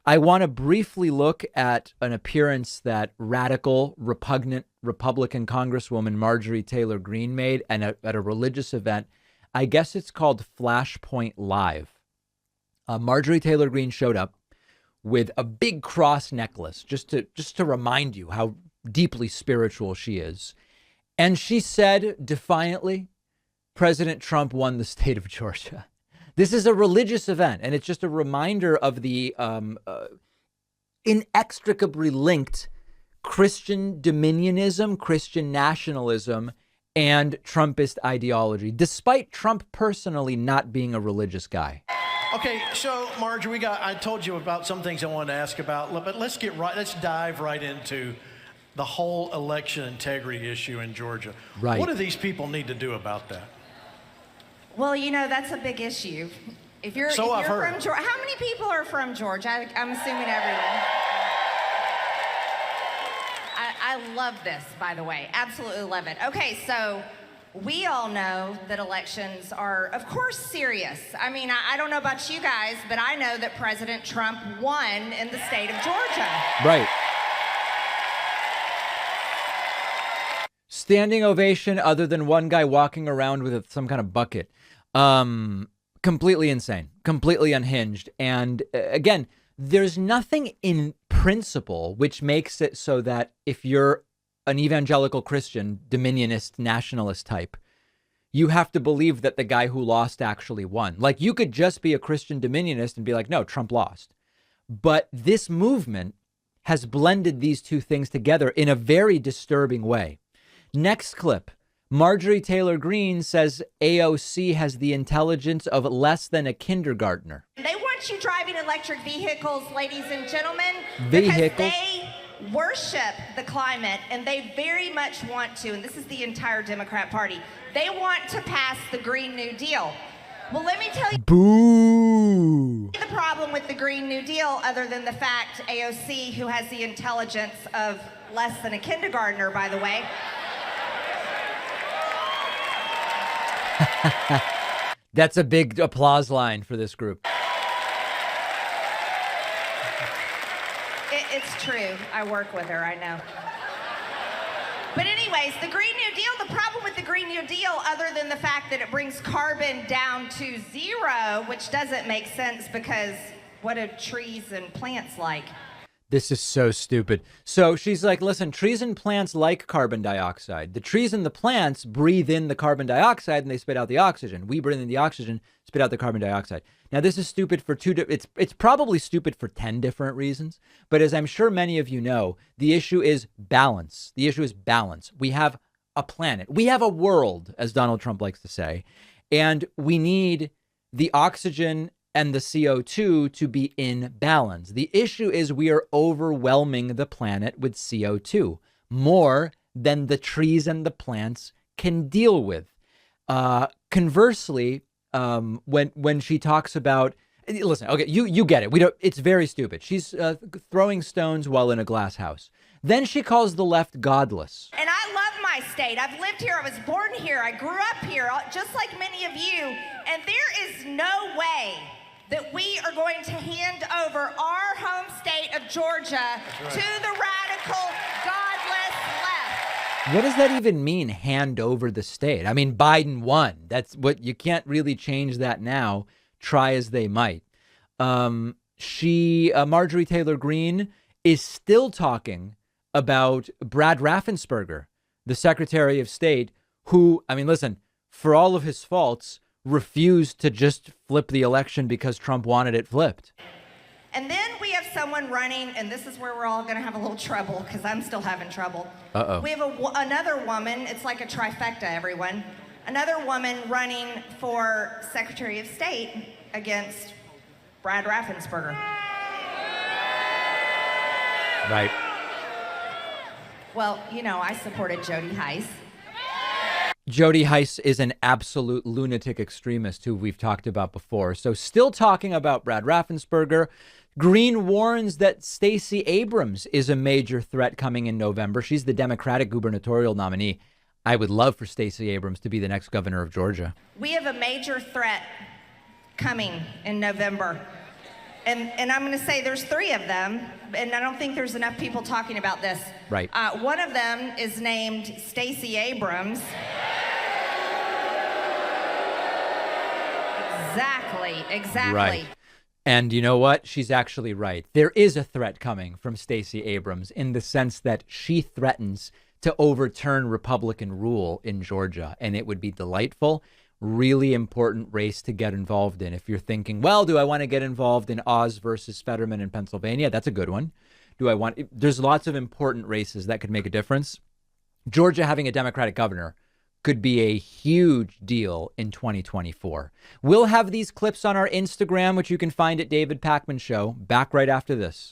I want to briefly look at an appearance that radical, repugnant Republican Congresswoman Marjorie Taylor Greene made at a religious event. I guess it's called Flashpoint Live. Marjorie Taylor Greene showed up with a big cross necklace, just to remind you how deeply spiritual she is. And she said defiantly, President Trump won the state of Georgia. This is a religious event, and it's just a reminder of the inextricably linked Christian dominionism, Christian nationalism, and Trumpist ideology, despite Trump personally not being a religious guy. Okay, so Marge, I told you about some things I wanted to ask about, but let's dive right into the whole election integrity issue in Georgia. Right. What do these people need to do about that? Well, that's a big issue. If you're from Georgia, how many people are from Georgia? I'm assuming everyone. I love this, by the way. Absolutely love it. Okay, so we all know that elections are, of course, serious. I mean, I don't know about you guys, but I know that President Trump won in the state of Georgia. Right. Standing ovation other than one guy walking around with some kind of bucket. Completely insane, completely unhinged. And again, there's nothing in principle which makes it so that if you're an evangelical Christian, dominionist, nationalist type, you have to believe that the guy who lost actually won. Like, you could just be a Christian dominionist and be like, no, Trump lost. But this movement has blended these two things together in a very disturbing way. Next clip. Marjorie Taylor Greene says AOC has the intelligence of less than a kindergartner. They want you driving electric vehicles, ladies and gentlemen, Vehicles? because they worship the climate, and they very much want to, and this is the entire Democrat Party, they want to pass the Green New Deal. Well, let me tell you Boo! the problem with the Green New Deal, other than the fact AOC, who has the intelligence of less than a kindergartner, by the way, That's a big applause line for this group. It's true. I work with her, I know. But anyways, the Green New Deal, the problem with the Green New Deal, other than the fact that it brings carbon down to zero, which doesn't make sense because what do trees and plants like? This is so stupid. So she's like, listen, trees and plants like carbon dioxide. The trees and the plants breathe in the carbon dioxide and they spit out the oxygen. We breathe in the oxygen, spit out the carbon dioxide. Now, this is stupid for it's probably stupid for 10 different reasons. But as I'm sure many of you know, the issue is balance. The issue is balance. We have a planet. We have a world, as Donald Trump likes to say, and we need the oxygen and the CO2 to be in balance. The issue is we are overwhelming the planet with CO2 more than the trees and the plants can deal with. Conversely, when she talks about, listen, okay, you get it. It's very stupid. She's throwing stones while in a glass house. Then she calls the left godless. And I love my state. I've lived here. I was born here. I grew up here, just like many of you. And there is no way that we are going to hand over our home state of Georgia to the radical, godless left. What does that even mean, hand over the state? I mean, Biden won. That's what, you can't really change that now, try as they might. Marjorie Taylor Greene is still talking about Brad Raffensperger, the Secretary of State, who, I mean, listen, for all of his faults, refused to just flip the election because Trump wanted it flipped. And then we have someone running, and this is where we're all going to have a little trouble because I'm still having trouble. Uh-oh. We have another woman. It's like a trifecta, everyone. Another woman running for Secretary of State against Brad Raffensperger. Right. Well, I supported Jody Heiss. Jody Heiss is an absolute lunatic extremist who we've talked about before. So still talking about Brad Raffensperger. Greene warns that Stacey Abrams is a major threat coming in November. She's the Democratic gubernatorial nominee. I would love for Stacey Abrams to be the next governor of Georgia. We have a major threat coming in November. and I'm going to say there's 3 of them, and I don't think there's enough people talking about this. Right. One of them is named Stacey Abrams. Exactly. Right. And you know what? She's actually right. There is a threat coming from Stacey Abrams in the sense that she threatens to overturn Republican rule in Georgia. And it would be delightful, really important race to get involved in. If you're thinking, well, do I want to get involved in Oz versus Fetterman in Pennsylvania? That's a good one. There's lots of important races that could make a difference. Georgia having a Democratic governor could be a huge deal in 2024. We'll have these clips on our Instagram, which you can find at David Pakman Show. Back right after this.